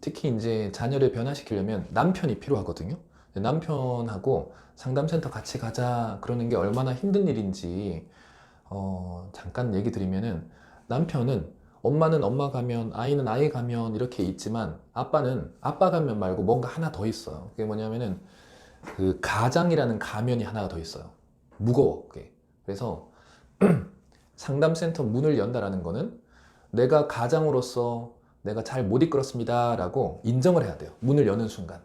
특히 이제 자녀를 변화시키려면 남편이 필요하거든요. 남편하고 상담센터 같이 가자 그러는 게 얼마나 힘든 일인지 잠깐 얘기 드리면은, 남편은 엄마는 엄마 가면, 아이는 아이 가면 이렇게 있지만 아빠는 아빠 가면 말고 뭔가 하나 더 있어요. 그게 뭐냐면은 그 가장이라는 가면이 하나가 더 있어요. 무거워 그게. 그래서 상담센터 문을 연다라는 거는 내가 가장으로서 내가 잘 못 이끌었습니다 라고 인정을 해야 돼요, 문을 여는 순간.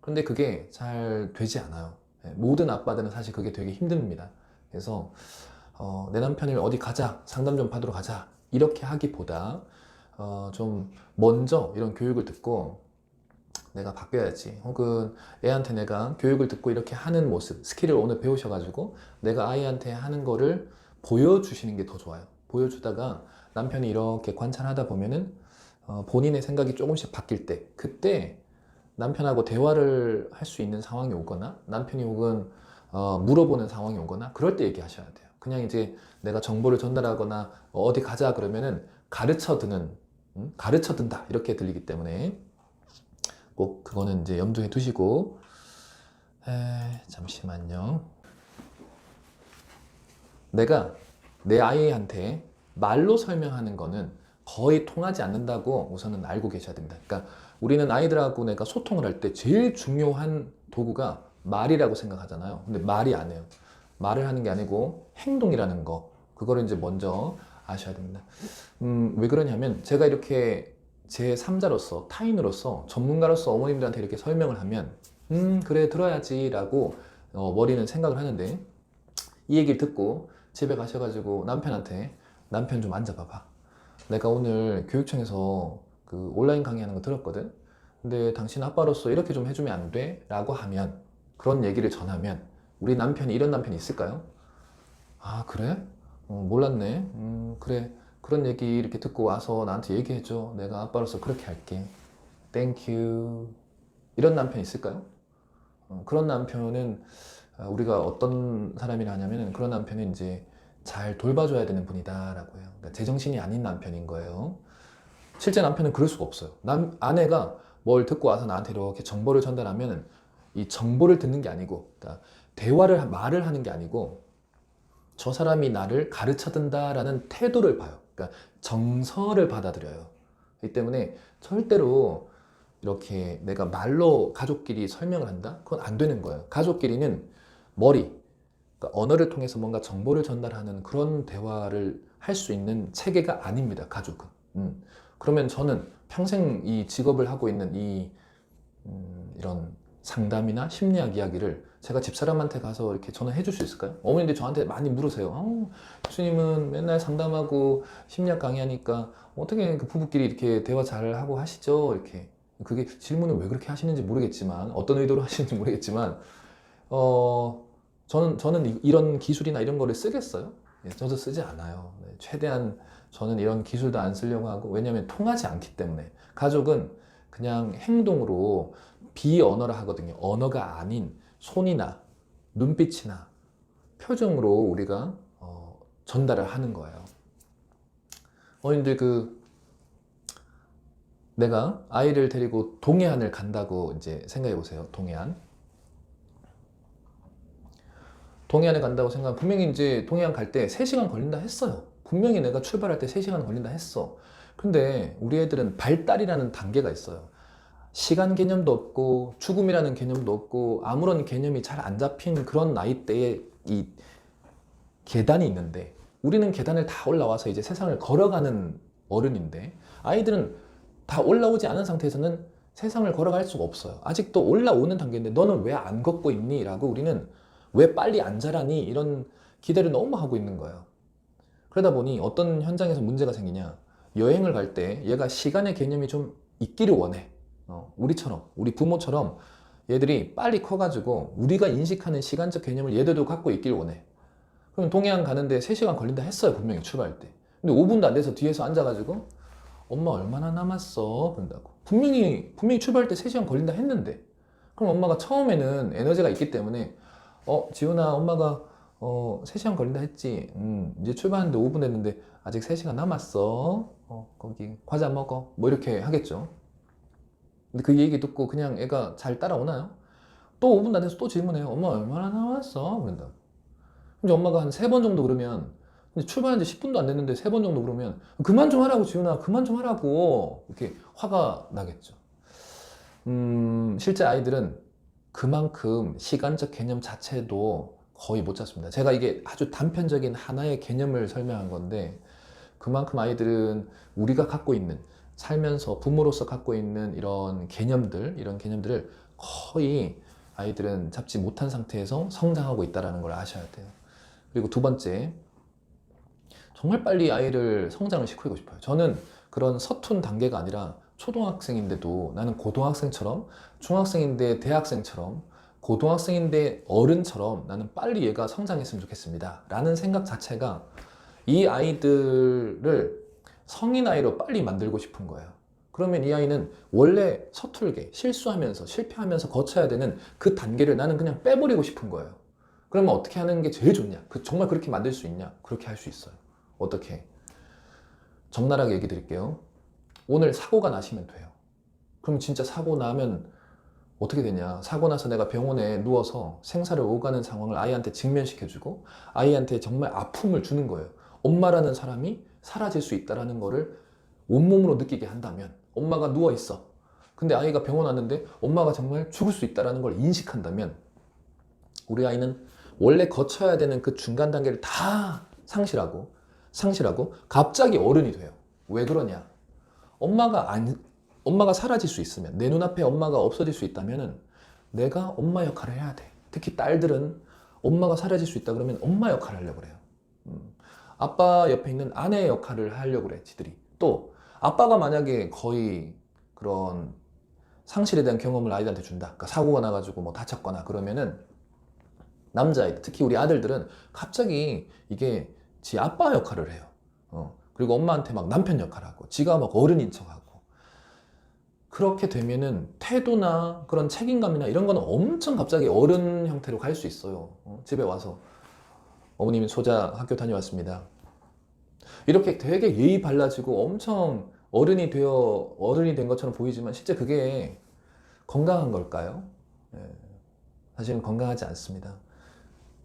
그런데 그게 잘 되지 않아요. 모든 아빠들은 사실 그게 되게 힘듭니다. 그래서 내 남편을 어디 가자, 상담 좀 받으러 가자 이렇게 하기보다 좀 먼저 이런 교육을 듣고 내가 바뀌어야지, 혹은 애한테 내가 교육을 듣고 이렇게 하는 모습, 스킬을 오늘 배우셔가지고 내가 아이한테 하는 거를 보여주시는 게 더 좋아요. 보여주다가 남편이 이렇게 관찰하다 보면은 본인의 생각이 조금씩 바뀔 때, 그때 남편하고 대화를 할 수 있는 상황이 오거나 남편이 혹은 물어보는 상황이 오거나 그럴 때 얘기하셔야 돼요. 그냥 이제 내가 정보를 전달하거나 어디 가자 그러면은 가르쳐 든다 이렇게 들리기 때문에 꼭 그거는 이제 염두에 두시고. 잠시만요. 내가 내 아이한테 말로 설명하는 거는 거의 통하지 않는다고 우선은 알고 계셔야 됩니다. 그러니까 우리는 아이들하고 내가 소통을 할 때 제일 중요한 도구가 말이라고 생각하잖아요. 근데 말이 아니에요. 말을 하는 게 아니고 행동이라는 거, 그거를 이제 먼저 아셔야 됩니다. 왜 그러냐면, 제가 이렇게 제 3자로서, 타인으로서, 전문가로서 어머님들한테 이렇게 설명을 하면 그래 들어야지 라고 머리는 생각을 하는데, 이 얘기를 듣고 집에 가셔가지고 남편한테, 남편 좀 앉아봐봐, 내가 오늘 교육청에서 그 온라인 강의하는 거 들었거든. 근데 당신 아빠로서 이렇게 좀 해주면 안 돼? 라고 하면, 그런 얘기를 전하면, 우리 남편이 이런 남편이 있을까요? 아, 그래? 몰랐네. 그래. 그런 얘기 이렇게 듣고 와서 나한테 얘기해줘. 내가 아빠로서 그렇게 할게. 땡큐. 이런 남편 있을까요? 그런 남편은 우리가 어떤 사람이라 하냐면은, 그런 남편은 이제 잘 돌봐줘야 되는 분이다라고 해요. 그러니까 제정신이 아닌 남편인 거예요. 실제 남편은 그럴 수가 없어요. 아내가 뭘 듣고 와서 나한테 이렇게 정보를 전달하면, 이 정보를 듣는 게 아니고, 그러니까 말을 하는 게 아니고, 저 사람이 나를 가르쳐 든다라는 태도를 봐요. 그러니까 정서를 받아들여요. 그렇기 때문에 절대로 이렇게 내가 말로 가족끼리 설명을 한다? 그건 안 되는 거예요. 가족끼리는 머리, 그러니까 언어를 통해서 뭔가 정보를 전달하는 그런 대화를 할 수 있는 체계가 아닙니다, 가족은. 그러면 저는 평생 이 직업을 하고 있는 이런 상담이나 심리학 이야기를 제가 집사람한테 가서 이렇게 저는 해줄 수 있을까요? 어머님들 저한테 많이 물으세요. 교수님은 맨날 상담하고 심리학 강의하니까 어떻게 그 부부끼리 이렇게 대화 잘 하고 하시죠? 이렇게. 그게 질문을 왜 그렇게 하시는지 모르겠지만, 어떤 의도로 하시는지 모르겠지만, 어, 저는 이런 기술이나 이런 거를 쓰겠어요? 예, 저도 쓰지 않아요. 네, 최대한 저는 이런 기술도 안 쓰려고 하고, 왜냐하면 통하지 않기 때문에. 가족은 그냥 행동으로 비언어라 하거든요. 언어가 아닌 손이나 눈빛이나 표정으로 우리가 전달을 하는 거예요. 어머님들, 내가 아이를 데리고 동해안을 간다고 이제 생각해 보세요. 동해안에 간다고 생각하면, 분명히 이제 동해안 갈 때 3시간 걸린다 했어요. 분명히 내가 출발할 때 3시간 걸린다 했어. 근데 우리 애들은 발달이라는 단계가 있어요. 시간 개념도 없고 죽음이라는 개념도 없고 아무런 개념이 잘 안 잡힌 그런 나이대에 이 계단이 있는데, 우리는 계단을 다 올라와서 이제 세상을 걸어가는 어른인데, 아이들은 다 올라오지 않은 상태에서는 세상을 걸어갈 수가 없어요. 아직도 올라오는 단계인데 너는 왜 안 걷고 있니? 라고, 우리는 왜 빨리 안 자라니? 이런 기대를 너무 하고 있는 거예요. 그러다 보니 어떤 현장에서 문제가 생기냐, 여행을 갈 때 얘가 시간의 개념이 좀 있기를 원해. 우리처럼, 우리 부모처럼 얘들이 빨리 커가지고 우리가 인식하는 시간적 개념을 얘들도 갖고 있길 원해. 그럼 동해안 가는데 3시간 걸린다 했어요, 분명히 출발할 때. 근데 5분도 안 돼서 뒤에서 앉아가지고 엄마 얼마나 남았어? 그런다고. 분명히 출발할 때 3시간 걸린다 했는데. 그럼 엄마가 처음에는 에너지가 있기 때문에, 지훈아, 엄마가 3시간 걸린다 했지. 이제 출발하는데 5분 됐는데 아직 3시간 남았어. 거기 과자 먹어. 뭐 이렇게 하겠죠. 근데 그 얘기 듣고 그냥 애가 잘 따라오나요? 또 5분 안 돼서 또 질문해요. 엄마 얼마나 남았어? 그런다. 이제 엄마가 한 3번 정도 그러면, 이제 출발한 지 10분도 안 됐는데 3번 정도 그러면 그만 좀 하라고 지훈아, 그만 좀 하라고 이렇게 화가 나겠죠. 실제 아이들은 그만큼 시간적 개념 자체도 거의 못 잡습니다. 제가 이게 아주 단편적인 하나의 개념을 설명한 건데, 그만큼 아이들은 우리가 갖고 있는, 살면서 부모로서 갖고 있는 이런 개념들을 거의 아이들은 잡지 못한 상태에서 성장하고 있다는 걸 아셔야 돼요. 그리고 두 번째, 정말 빨리 아이를 성장을 시키고 싶어요. 저는 그런 서툰 단계가 아니라 초등학생인데도 나는 고등학생처럼, 중학생인데 대학생처럼, 고등학생인데 어른처럼 나는 빨리 얘가 성장했으면 좋겠습니다 라는 생각 자체가 이 아이들을 성인 아이로 빨리 만들고 싶은 거예요. 그러면 이 아이는 원래 서툴게 실수하면서 실패하면서 거쳐야 되는 그 단계를 나는 그냥 빼버리고 싶은 거예요. 그러면 어떻게 하는 게 제일 좋냐? 정말 그렇게 만들 수 있냐? 그렇게 할 수 있어요. 어떻게? 적나라하게 얘기 드릴게요. 오늘 사고가 나시면 돼요. 그럼 진짜 사고 나면 어떻게 되냐? 사고 나서 내가 병원에 누워서 생사를 오가는 상황을 아이한테 직면시켜주고 아이한테 정말 아픔을 주는 거예요. 엄마라는 사람이 사라질 수 있다는 거를 온몸으로 느끼게 한다면, 엄마가 누워 있어. 근데 아이가 병원 왔는데 엄마가 정말 죽을 수 있다는 걸 인식한다면, 우리 아이는 원래 거쳐야 되는 그 중간 단계를 다 상실하고 갑자기 어른이 돼요. 왜 그러냐? 엄마가 사라질 수 있으면, 내 눈앞에 엄마가 없어질 수 있다면 내가 엄마 역할을 해야 돼. 특히 딸들은 엄마가 사라질 수 있다 그러면 엄마 역할을 하려고 그래요. 아빠 옆에 있는 아내 역할을 하려고 그래, 지들이. 또 아빠가 만약에 거의 그런 상실에 대한 경험을 아이들한테 준다. 그러니까 사고가 나가지고 뭐 다쳤거나 그러면은 남자아이들, 특히 우리 아들들은 갑자기 이게 지 아빠 역할을 해요. 그리고 엄마한테 막 남편 역할하고 지가 막 어른인 척하고. 그렇게 되면은 태도나 그런 책임감이나 이런 거는 엄청 갑자기 어른 형태로 갈 수 있어요. 집에 와서 어머님이 소자 학교 다녀왔습니다. 이렇게 되게 예의 발라지고 엄청 어른이 된 것처럼 보이지만 실제 그게 건강한 걸까요? 사실은 건강하지 않습니다.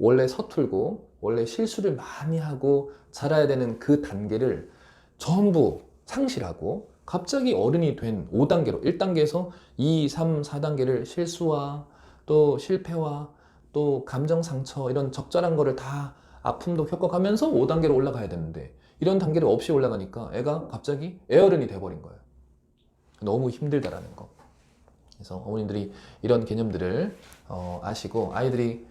원래 서툴고 원래 실수를 많이 하고 자라야 되는 그 단계를 전부 상실하고 갑자기 어른이 된 5단계로, 1단계에서 2, 3, 4단계를 실수와 또 실패와 또 감정 상처 이런 적절한 거를 다 아픔도 겪어가면서 5단계로 올라가야 되는데, 이런 단계를 없이 올라가니까 애가 갑자기 애어른이 돼버린 거예요. 너무 힘들다라는 거. 그래서 어머님들이 이런 개념들을 아시고 아이들이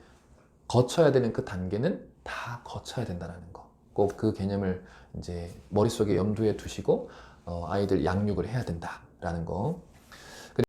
거쳐야 되는 그 단계는 다 거쳐야 된다는 거. 꼭 그 개념을 이제 머릿속에 염두에 두시고 아이들 양육을 해야 된다라는 거.